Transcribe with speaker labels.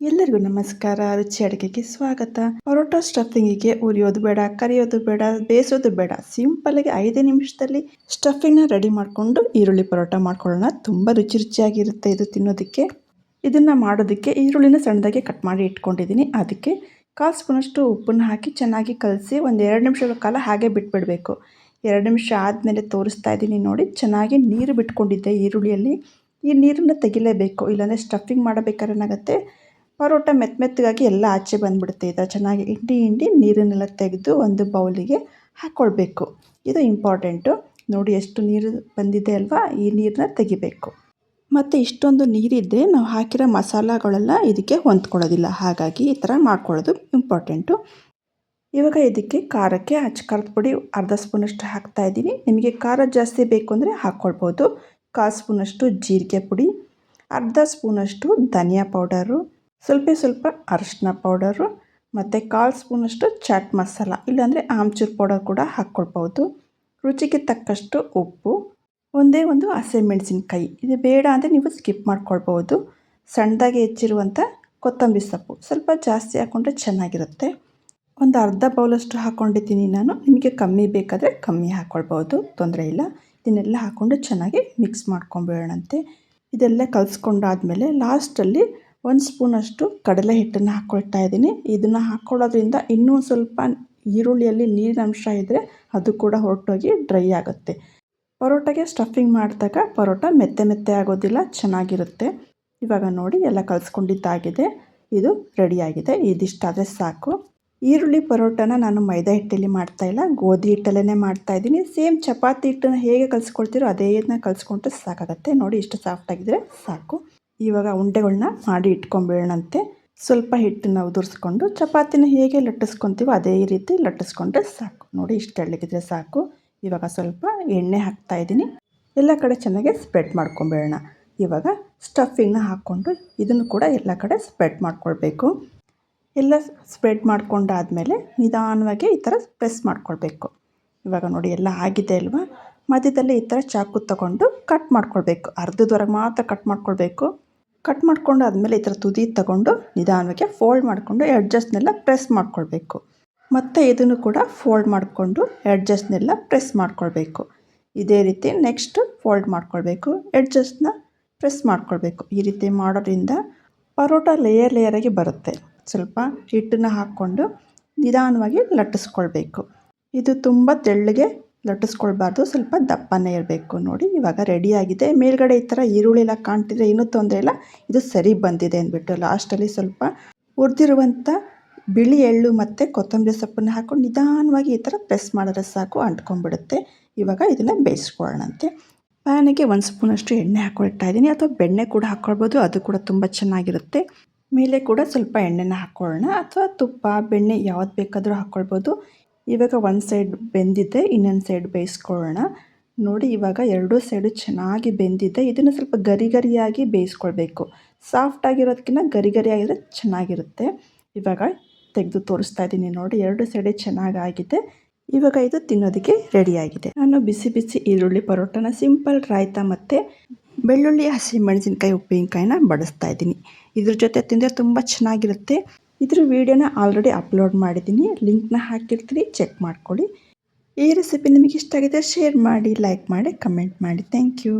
Speaker 1: ಎಲ್ಲರಿಗೂ ನಮಸ್ಕಾರ. ರುಚಿ ಅಡುಗೆಗೆ ಸ್ವಾಗತ. ಪರೋಟ ಸ್ಟಫಿಂಗಿಗೆ ಉರಿಯೋದು ಬೇಡ, ಕರಿಯೋದು ಬೇಡ, ಬೇಯಿಸೋದು ಬೇಡ. ಸಿಂಪಲ್ಲಾಗಿ 5 ನಿಮಿಷದಲ್ಲಿ ಸ್ಟಫಿಂಗ್ನ ರೆಡಿ ಮಾಡಿಕೊಂಡು ಈರುಳ್ಳಿ ಪರೋಟ ಮಾಡ್ಕೊಳ್ಳೋಣ. ತುಂಬ ರುಚಿಯಾಗಿರುತ್ತೆ ಇದು ತಿನ್ನೋದಕ್ಕೆ. ಇದನ್ನು ಮಾಡೋದಕ್ಕೆ ಈರುಳ್ಳಿನ ಸಣ್ಣದಾಗಿ ಕಟ್ ಮಾಡಿ ಇಟ್ಕೊಂಡಿದ್ದೀನಿ. ಅದಕ್ಕೆ 1/4 ಸ್ಪೂನಷ್ಟು ಉಪ್ಪನ್ನು ಹಾಕಿ ಚೆನ್ನಾಗಿ ಕಲಸಿ ಒಂದು 2 ನಿಮಿಷಗಳ ಕಾಲ ಹಾಗೆ ಬಿಟ್ಬಿಡಬೇಕು. 2 ನಿಮಿಷ ಆದಮೇಲೆ ತೋರಿಸ್ತಾ ಇದ್ದೀನಿ ನೋಡಿ. ಚೆನ್ನಾಗಿ ನೀರು ಬಿಟ್ಕೊಂಡಿದ್ದೆ ಈರುಳ್ಳಿಯಲ್ಲಿ. ಈ ನೀರನ್ನು ತೆಗಿಲೇಬೇಕು, ಇಲ್ಲಾಂದರೆ ಸ್ಟಫಿಂಗ್ ಮಾಡಬೇಕಾದ್ರೆ ಏನಾಗುತ್ತೆ, ಪರೋಟ ಮೆತ್ತಗಾಗಿ ಎಲ್ಲ ಆಚೆ ಬಂದುಬಿಡುತ್ತೆ. ಈ ಥರ ಚೆನ್ನಾಗಿ ಹಿಂಡಿ ನೀರನ್ನೆಲ್ಲ ತೆಗೆದು ಒಂದು ಬೌಲಿಗೆ ಹಾಕ್ಕೊಳ್ಬೇಕು. ಇದು ಇಂಪಾರ್ಟೆಂಟು. ನೋಡಿ ಎಷ್ಟು ನೀರು ಬಂದಿದೆ ಅಲ್ವಾ, ಈ ನೀರನ್ನ ತೆಗಿಬೇಕು. ಮತ್ತು ಇಷ್ಟೊಂದು ನೀರಿದ್ದರೆ ನಾವು ಹಾಕಿರೋ ಮಸಾಲಗಳೆಲ್ಲ ಇದಕ್ಕೆ ಹೊಂದ್ಕೊಳ್ಳೋದಿಲ್ಲ. ಹಾಗಾಗಿ ಈ ಥರ ಮಾಡ್ಕೊಳ್ಳೋದು ಇಂಪಾರ್ಟೆಂಟು. ಇವಾಗ ಇದಕ್ಕೆ ಖಾರಕ್ಕೆ ಖಾರದ ಪುಡಿ ಅರ್ಧ ಸ್ಪೂನಷ್ಟು ಹಾಕ್ತಾಯಿದ್ದೀನಿ. ನಿಮಗೆ ಖಾರ ಜಾಸ್ತಿ ಬೇಕು ಅಂದರೆ ಹಾಕ್ಕೊಳ್ಬೋದು. 1/4 ಸ್ಪೂನಷ್ಟು ಜೀರಿಗೆ ಪುಡಿ, ಅರ್ಧ ಸ್ಪೂನಷ್ಟು ಧನಿಯಾ ಪೌಡರು, ಸ್ವಲ್ಪ ಅರಿಶಿನ ಪೌಡರು ಮತ್ತು 1/4 ಸ್ಪೂನಷ್ಟು ಚಾಟ್ ಮಸಾಲ, ಇಲ್ಲಾಂದರೆ ಆಮ್ಚೂರ್ ಪೌಡರ್ ಕೂಡ ಹಾಕ್ಕೊಳ್ಬೋದು. ರುಚಿಗೆ ತಕ್ಕಷ್ಟು ಉಪ್ಪು, ಒಂದೇ ಒಂದು ಹಸಿಮೆಣಸಿನ್ಕಾಯಿ. ಇದು ಬೇಡ ಅಂದರೆ ನೀವು ಸ್ಕಿಪ್ ಮಾಡ್ಕೊಳ್ಬೋದು. ಸಣ್ಣದಾಗಿ ಹೆಚ್ಚಿರುವಂಥ ಕೊತ್ತಂಬರಿ ಸೊಪ್ಪು ಸ್ವಲ್ಪ ಜಾಸ್ತಿ ಹಾಕ್ಕೊಂಡ್ರೆ ಚೆನ್ನಾಗಿರುತ್ತೆ. ಒಂದು ಅರ್ಧ ಬೌಲಷ್ಟು ಹಾಕ್ಕೊಂಡಿದ್ದೀನಿ ನಾನು. ನಿಮಗೆ ಕಮ್ಮಿ ಬೇಕಾದರೆ ಕಮ್ಮಿ ಹಾಕ್ಕೊಳ್ಬೋದು, ತೊಂದರೆ ಇಲ್ಲ. ಇದನ್ನೆಲ್ಲ ಹಾಕ್ಕೊಂಡು ಚೆನ್ನಾಗಿ ಮಿಕ್ಸ್ ಮಾಡ್ಕೊಂಬಿಡೋಣಂತೆ. ಇದೆಲ್ಲ ಕಲಿಸ್ಕೊಂಡಾದ್ಮೇಲೆ ಲಾಸ್ಟಲ್ಲಿ 1 ಸ್ಪೂನಷ್ಟು ಕಡಲೆ ಹಿಟ್ಟನ್ನು ಹಾಕ್ಕೊಳ್ತಾ ಇದ್ದೀನಿ. ಇದನ್ನು ಹಾಕ್ಕೊಳ್ಳೋದ್ರಿಂದ ಇನ್ನೂ ಸ್ವಲ್ಪ ಈರುಳ್ಳಿಯಲ್ಲಿ ನೀರಿನ ಅಂಶ ಇದ್ದರೆ ಅದು ಕೂಡ ಹೊರಟೋಗಿ ಡ್ರೈ ಆಗುತ್ತೆ. ಪರೋಟಗೆ ಸ್ಟಫಿಂಗ್ ಮಾಡಿದಾಗ ಪರೋಟ ಮೆತ್ತೆ ಆಗೋದಿಲ್ಲ, ಚೆನ್ನಾಗಿರುತ್ತೆ. ಇವಾಗ ನೋಡಿ ಎಲ್ಲ ಕಲಿಸ್ಕೊಂಡಿದ್ದಾಗಿದೆ. ಇದು ರೆಡಿಯಾಗಿದೆ. ಇದಿಷ್ಟಾದರೆ ಸಾಕು. ಈರುಳ್ಳಿ ಪರೋಟನ ನಾನು ಮೈದಾ ಹಿಟ್ಟಲ್ಲಿ ಮಾಡ್ತಾಯಿಲ್ಲ, ಗೋಧಿ ಹಿಟ್ಟಲ್ಲೇ ಮಾಡ್ತಾಯಿದ್ದೀನಿ. ಸೇಮ್ ಚಪಾತಿ ಹಿಟ್ಟನ್ನು ಹೇಗೆ ಕಲಿಸ್ಕೊಳ್ತೀರೋ ಅದೇ ಕಲಿಸ್ಕೊಂಡ್ರೆ ಸಾಕಾಗುತ್ತೆ. ನೋಡಿ ಇಷ್ಟು ಸಾಫ್ಟಾಗಿದ್ದರೆ ಸಾಕು. ಇವಾಗ ಉಂಡೆಗಳನ್ನ ಮಾಡಿ ಇಟ್ಕೊಂಬಿಡೋಣಂತೆ. ಸ್ವಲ್ಪ ಹಿಟ್ಟನ್ನು ಉದುರಿಸ್ಕೊಂಡು ಚಪಾತಿನ ಹೇಗೆ ಲಟ್ಟಿಸ್ಕೊತೀವೋ ಅದೇ ರೀತಿ ಲಟ್ಟಿಸ್ಕೊಂಡ್ರೆ ಸಾಕು. ನೋಡಿ ಇಷ್ಟು ತೆಳ್ಳಗಿದ್ರೆ ಸಾಕು. ಇವಾಗ ಸ್ವಲ್ಪ ಎಣ್ಣೆ ಹಾಕ್ತಾಯಿದ್ದೀನಿ. ಎಲ್ಲ ಕಡೆ ಚೆನ್ನಾಗಿ ಸ್ಪ್ರೆಡ್ ಮಾಡ್ಕೊಂಬಿಡೋಣ. ಇವಾಗ ಸ್ಟಫಿಂಗ್ನ ಹಾಕ್ಕೊಂಡು ಇದನ್ನು ಕೂಡ ಎಲ್ಲ ಕಡೆ ಸ್ಪ್ರೆಡ್ ಮಾಡ್ಕೊಳ್ಬೇಕು. ಎಲ್ಲ ಸ್ಪ್ರೆಡ್ ಮಾಡ್ಕೊಂಡಾದಮೇಲೆ ನಿಧಾನವಾಗಿ ಈ ಥರ ಪ್ರೆಸ್ ಮಾಡ್ಕೊಳ್ಬೇಕು. ಇವಾಗ ನೋಡಿ ಎಲ್ಲ ಆಗಿದೆ ಅಲ್ವಾ. ಮಧ್ಯದಲ್ಲಿ ಈ ಥರ ಚಾಕು ತಗೊಂಡು ಕಟ್ ಮಾಡ್ಕೊಳ್ಬೇಕು. ಅರ್ಧದವರೆಗೆ ಮಾತ್ರ ಕಟ್ ಮಾಡ್ಕೊಳ್ಬೇಕು. ಕಟ್ ಮಾಡ್ಕೊಂಡು ಆದಮೇಲೆ ಈ ಥರ ತುದಿ ತಗೊಂಡು ನಿಧಾನವಾಗಿ ಫೋಲ್ಡ್ ಮಾಡಿಕೊಂಡು ಎಡ್ಜಸ್ಟ್ನೆಲ್ಲ ಪ್ರೆಸ್ ಮಾಡ್ಕೊಳ್ಬೇಕು. ಮತ್ತು ಇದನ್ನು ಕೂಡ ಫೋಲ್ಡ್ ಮಾಡಿಕೊಂಡು ಎಡ್ಜಸ್ಟ್ನೆಲ್ಲ ಪ್ರೆಸ್ ಮಾಡ್ಕೊಳ್ಬೇಕು. ಇದೇ ರೀತಿ ನೆಕ್ಸ್ಟ್ ಫೋಲ್ಡ್ ಮಾಡ್ಕೊಳ್ಬೇಕು, ಎಡ್ಜಸ್ಟ್ನ ಪ್ರೆಸ್ ಮಾಡ್ಕೊಳ್ಬೇಕು. ಈ ರೀತಿ ಮಾಡೋದ್ರಿಂದ ಪರೋಟ ಲೇಯರಾಗಿ ಬರುತ್ತೆ. ಸ್ವಲ್ಪ ಹಿಟ್ಟನ್ನು ಹಾಕ್ಕೊಂಡು ನಿಧಾನವಾಗಿ ಲಟ್ಟಿಸ್ಕೊಳ್ಬೇಕು. ಇದು ತುಂಬ ತೆಳ್ಳಗೆ ಲಟ್ಟಿಸ್ಕೊಳ್ಬಾರ್ದು, ಸ್ವಲ್ಪ ದಪ್ಪನೇ ಇರಬೇಕು. ನೋಡಿ ಇವಾಗ ರೆಡಿಯಾಗಿದೆ. ಮೇಲ್ಗಡೆ ಈ ಥರ ಈರುಳ್ಳಿ ಎಲ್ಲ ಕಾಣ್ತಿದ್ರೆ ಏನೂ ತೊಂದರೆ ಇಲ್ಲ, ಇದು ಸರಿ ಬಂದಿದೆ ಅಂದ್ಬಿಟ್ಟು. ಲಾಸ್ಟಲ್ಲಿ ಸ್ವಲ್ಪ ಹುರಿದಿರುವಂಥ ಬಿಳಿ ಎಳ್ಳು ಮತ್ತು ಕೊತ್ತಂಬರಿ ಸೊಪ್ಪನ್ನು ಹಾಕ್ಕೊಂಡು ನಿಧಾನವಾಗಿ ಈ ಥರ ಪ್ರೆಸ್ ಮಾಡಿದ್ರೆ ಸಾಕು, ಅಂಟ್ಕೊಂಡ್ಬಿಡುತ್ತೆ. ಇವಾಗ ಇದನ್ನು ಬೇಯಿಸ್ಕೊಳ್ಳೋಣಂತೆ. ಪ್ಯಾನಿಗೆ 1 ಸ್ಪೂನಷ್ಟು ಎಣ್ಣೆ ಹಾಕ್ಕೊಳ್ತಾ ಇದ್ದೀನಿ, ಅಥವಾ ಬೆಣ್ಣೆ ಕೂಡ ಹಾಕ್ಕೊಳ್ಬೋದು, ಅದು ಕೂಡ ತುಂಬ ಚೆನ್ನಾಗಿರುತ್ತೆ. ಮೇಲೆ ಕೂಡ ಸ್ವಲ್ಪ ಎಣ್ಣೆನ ಹಾಕ್ಕೊಳ್ಳೋಣ, ಅಥವಾ ತುಪ್ಪ ಬೆಣ್ಣೆ ಯಾವ್ದು ಬೇಕಾದರೂ ಹಾಕ್ಕೊಳ್ಬೋದು. ಇವಾಗ ಒಂದು ಸೈಡ್ ಬೆಂದಿದೆ, ಇನ್ನೊಂದು ಸೈಡ್ ಬೇಯಿಸ್ಕೊಳ್ಳೋಣ. ನೋಡಿ ಇವಾಗ 2 ಸೈಡು ಚೆನ್ನಾಗಿ ಬೆಂದಿದೆ. ಇದನ್ನು ಸ್ವಲ್ಪ ಗರಿಯಾಗಿ ಬೇಯಿಸ್ಕೊಳ್ಬೇಕು. ಸಾಫ್ಟಾಗಿರೋದಕ್ಕಿಂತ ಗರಿಯಾಗಿದ್ರೆ ಚೆನ್ನಾಗಿರುತ್ತೆ. ಇವಾಗ ತೆಗೆದು ತೋರಿಸ್ತಾ ಇದ್ದೀನಿ ನೋಡಿ, 2 ಸೈಡೇ ಚೆನ್ನಾಗಾಗಿದೆ. ಇವಾಗ ಇದು ತಿನ್ನೋದಕ್ಕೆ ರೆಡಿಯಾಗಿದೆ. ನಾನು ಬಿಸಿ ಈರುಳ್ಳಿ ಪರೋಟನ ಸಿಂಪಲ್ ರಾಯ್ತ ಮತ್ತು ಬೆಳ್ಳುಳ್ಳಿ ಹಸಿಮೆಣಸಿನ್ಕಾಯಿ ಉಪ್ಪಿನಕಾಯಿನ ಬಡಿಸ್ತಾ ಇದ್ದೀನಿ. ಇದ್ರ ಜೊತೆ ತಿಂದರೆ ತುಂಬ ಚೆನ್ನಾಗಿರುತ್ತೆ. ಇದ್ರ ವಿಡಿಯೋನ ಆಲ್ರೆಡಿ ಅಪ್ಲೋಡ್ ಮಾಡಿದ್ದೀನಿ, ಲಿಂಕ್ನ ಹಾಕಿರ್ತೀನಿ, ಚೆಕ್ ಮಾಡ್ಕೊಳ್ಳಿ. ಈ ರೆಸಿಪಿ ನಿಮಗೆ ಇಷ್ಟ ಆಗಿದೆ ಶೇರ್ ಮಾಡಿ, ಲೈಕ್ ಮಾಡಿ, ಕಮೆಂಟ್ ಮಾಡಿ. Thank you.